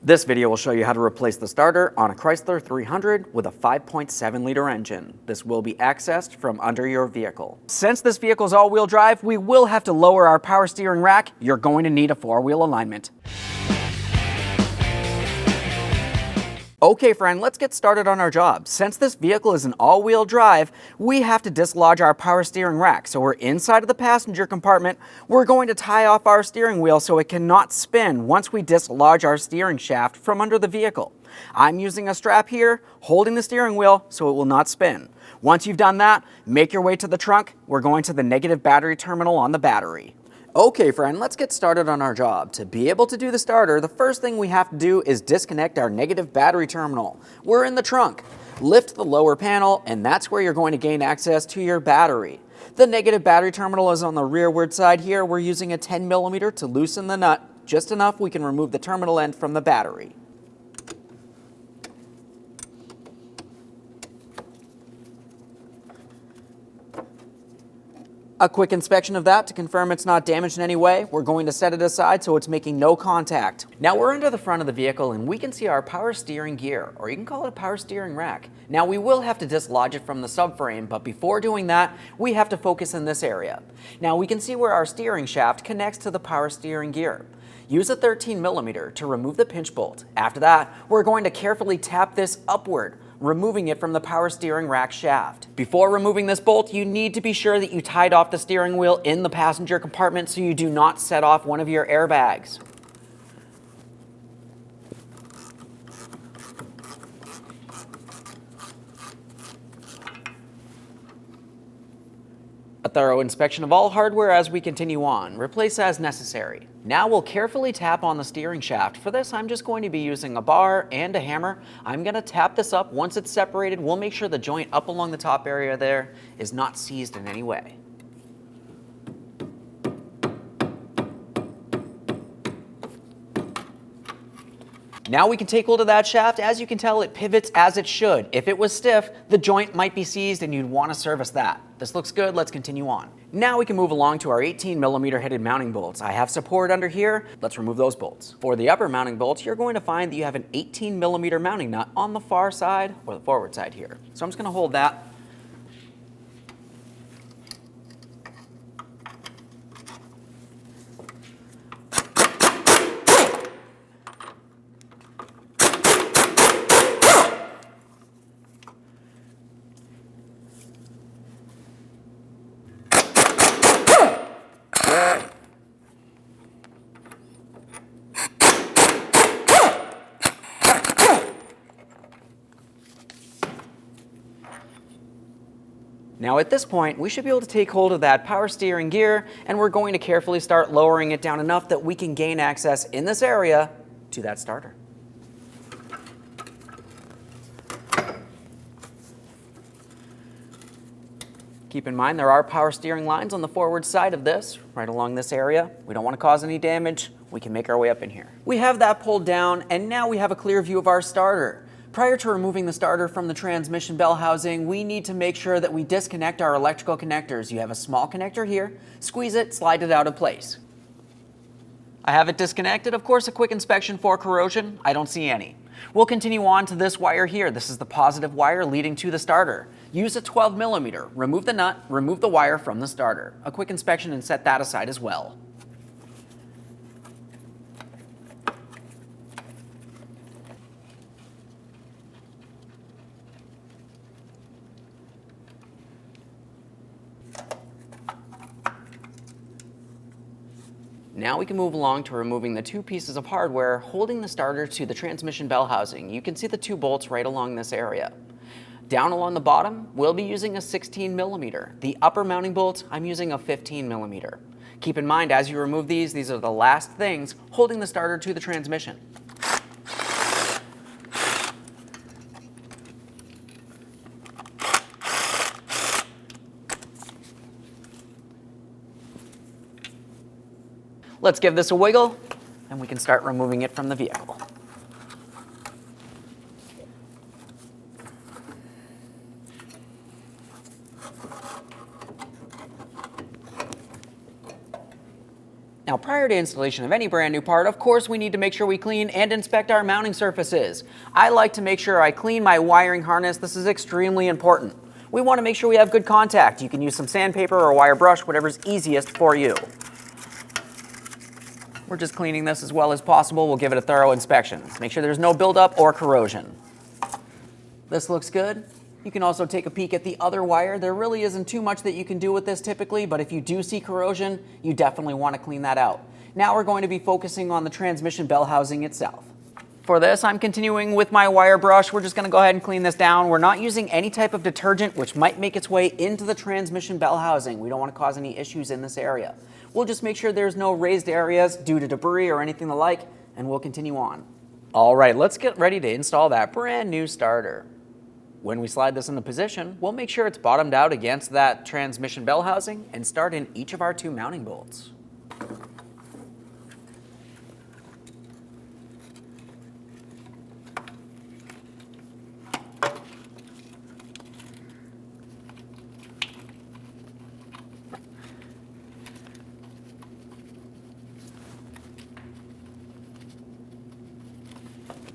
This video will show you how to replace the starter on a Chrysler 300 with a 5.7-liter engine. This will be accessed from under your vehicle. Since this vehicle is all-wheel drive, we will have to lower our power steering rack. You're going to need a 4-wheel alignment. Okay friend, let's get started on our job. Since this vehicle is an all-wheel drive, we have to dislodge our power steering rack. So we're inside of the passenger compartment. We're going to tie off our steering wheel so it cannot spin once we dislodge our steering shaft from under the vehicle. I'm using a strap here, holding the steering wheel so it will not spin. Once you've done that, make your way to the trunk. We're going to the negative battery terminal on the battery. Okay friend, let's get started on our job. To be able to do the starter, the first thing we have to do is disconnect our negative battery terminal. We're in the trunk. Lift the lower panel and that's where you're going to gain access to your battery. The negative battery terminal is on the rearward side here. We're using a 10mm to loosen the nut, just enough we can remove the terminal end from the battery. A quick inspection of that to confirm it's not damaged in any way. We're going to set it aside so it's making no contact. Now we're under the front of the vehicle and we can see our power steering gear, or you can call it a power steering rack. Now we will have to dislodge it from the subframe, but before doing that, we have to focus in this area. Now we can see where our steering shaft connects to the power steering gear. Use a 13mm to remove the pinch bolt. After that, we're going to carefully tap this upward, removing it from the power steering rack shaft. Before removing this bolt, you need to be sure that you tied off the steering wheel in the passenger compartment so you do not set off one of your airbags. A thorough inspection of all hardware as we continue on. Replace as necessary. Now we'll carefully tap on the steering shaft. For this, I'm just going to be using a bar and a hammer. I'm going to tap this up. Once it's separated, we'll make sure the joint up along the top area there is not seized in any way. Now we can take hold of that shaft. As you can tell, it pivots as it should. If it was stiff, the joint might be seized and you'd want to service that. This looks good, let's continue on. Now we can move along to our 18mm headed mounting bolts. I have support under here, let's remove those bolts. For the upper mounting bolts, you're going to find that you have an 18mm mounting nut on the far side or the forward side here. So I'm just going to hold that. Now at this point, we should be able to take hold of that power steering gear and we're going to carefully start lowering it down enough that we can gain access in this area to that starter. Keep in mind there are power steering lines on the forward side of this, right along this area. We don't want to cause any damage. We can make our way up in here. We have that pulled down and now we have a clear view of our starter. Prior to removing the starter from the transmission bell housing, we need to make sure that we disconnect our electrical connectors. You have a small connector here, squeeze it, slide it out of place. I have it disconnected. Of course, a quick inspection for corrosion. I don't see any. We'll continue on to this wire here. This is the positive wire leading to the starter. Use a 12mm. Remove the nut, remove the wire from the starter. A quick inspection and set that aside as well. Now we can move along to removing the two pieces of hardware holding the starter to the transmission bell housing. You can see the two bolts right along this area. Down along the bottom, we'll be using a 16mm. The upper mounting bolts, I'm using a 15mm. Keep in mind, as you remove these are the last things holding the starter to the transmission. Let's give this a wiggle, and we can start removing it from the vehicle. Now, prior to installation of any brand new part, of course, we need to make sure we clean and inspect our mounting surfaces. I like to make sure I clean my wiring harness. This is extremely important. We want to make sure we have good contact. You can use some sandpaper or wire brush, whatever's easiest for you. We're just cleaning this as well as possible. We'll give it a thorough inspection. Make sure there's no buildup or corrosion. This looks good. You can also take a peek at the other wire. There really isn't too much that you can do with this typically, but if you do see corrosion, you definitely want to clean that out. Now we're going to be focusing on the transmission bell housing itself. For this, I'm continuing with my wire brush. We're just going to go ahead and clean this down. We're not using any type of detergent which might make its way into the transmission bell housing. We don't want to cause any issues in this area. We'll just make sure there's no raised areas due to debris or anything alike, and we'll continue on. All right, let's get ready to install that brand new starter. When we slide this into position, we'll make sure it's bottomed out against that transmission bell housing and start in each of our 2 mounting bolts.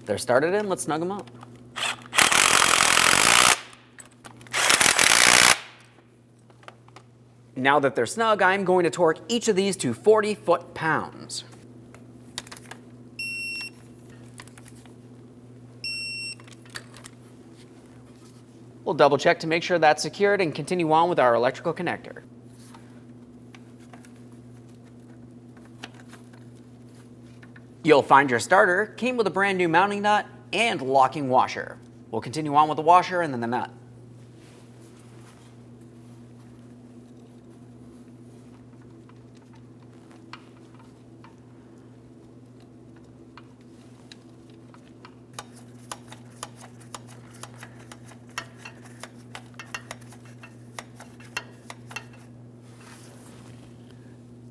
They're started in, let's snug them up. Now that they're snug, I'm going to torque each of these to 40 foot-pounds. We'll double check to make sure that's secured and continue on with our electrical connector. You'll find your starter came with a brand new mounting nut and locking washer. We'll continue on with the washer and then the nut.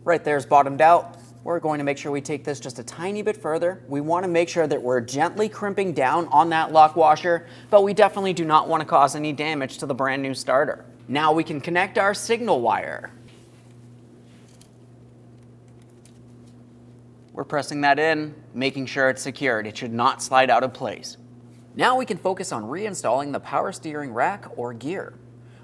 Right there's bottomed out. We're going to make sure we take this just a tiny bit further. We want to make sure that we're gently crimping down on that lock washer, but we definitely do not want to cause any damage to the brand new starter. Now we can connect our signal wire. We're pressing that in, making sure it's secured. It should not slide out of place. Now we can focus on reinstalling the power steering rack or gear.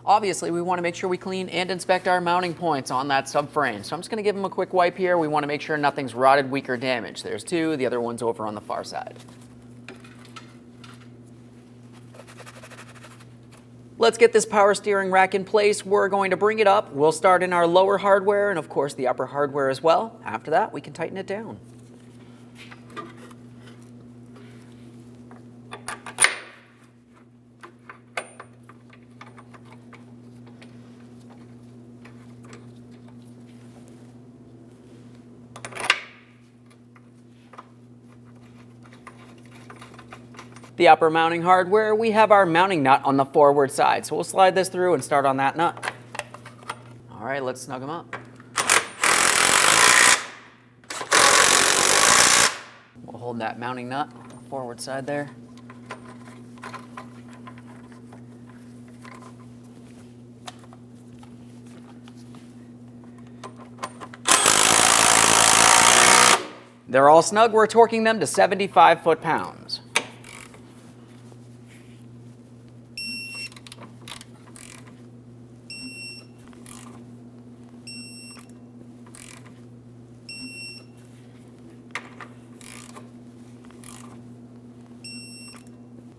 Obviously, we want to make sure we clean and inspect our mounting points on that subframe. So I'm just going to give them a quick wipe here. We want to make sure nothing's rotted, weak, or damaged. There's 2, the other one's over on the far side. Let's get this power steering rack in place. We're going to bring it up. We'll start in our lower hardware and of course the upper hardware as well. After that, we can tighten it down. The upper mounting hardware, we have our mounting nut on the forward side. So we'll slide this through and start on that nut. All right, let's snug them up. We'll hold that mounting nut on the forward side there. They're all snug. We're torquing them to 75 foot-pounds.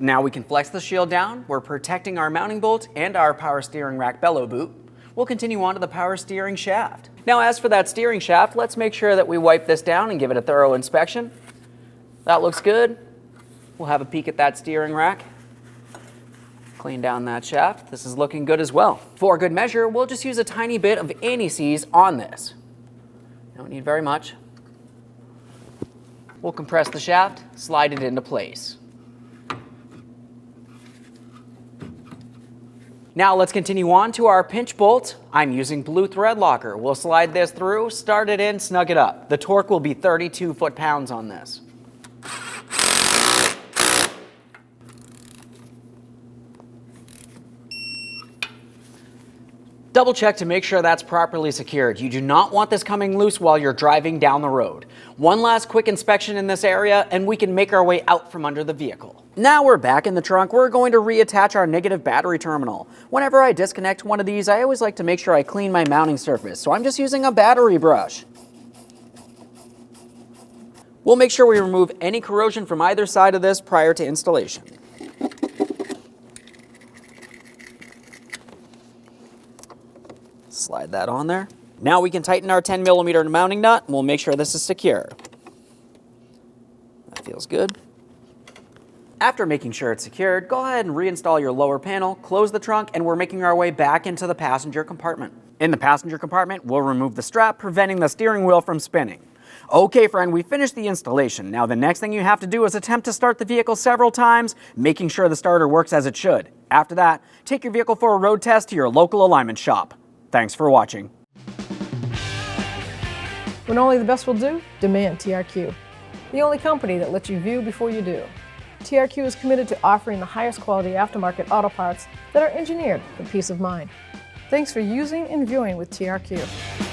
Now we can flex the shield down. We're protecting our mounting bolt and our power steering rack bellow boot. We'll continue on to the power steering shaft. Now as for that steering shaft, let's make sure that we wipe this down and give it a thorough inspection. That looks good. We'll have a peek at that steering rack. Clean down that shaft. This is looking good as well. For good measure, we'll just use a tiny bit of anti-seize on this. Don't need very much. We'll compress the shaft, slide it into place. Now let's continue on to our pinch bolt. I'm using blue thread locker. We'll slide this through, start it in, snug it up. The torque will be 32 foot-pounds on this. Double check to make sure that's properly secured. You do not want this coming loose while you're driving down the road. One last quick inspection in this area and we can make our way out from under the vehicle. Now we're back in the trunk, we're going to reattach our negative battery terminal. Whenever I disconnect one of these, I always like to make sure I clean my mounting surface, so I'm just using a battery brush. We'll make sure we remove any corrosion from either side of this prior to installation. Slide that on there. Now we can tighten our 10mm mounting nut and we'll make sure this is secure. That feels good. After making sure it's secured, go ahead and reinstall your lower panel, close the trunk, and we're making our way back into the passenger compartment. In the passenger compartment, we'll remove the strap, preventing the steering wheel from spinning. Okay, friend, we finished the installation. Now the next thing you have to do is attempt to start the vehicle several times, making sure the starter works as it should. After that, take your vehicle for a road test to your local alignment shop. Thanks for watching. When only the best will do, demand TRQ. The only company that lets you view before you do. TRQ is committed to offering the highest quality aftermarket auto parts that are engineered for peace of mind. Thanks for using and viewing with TRQ.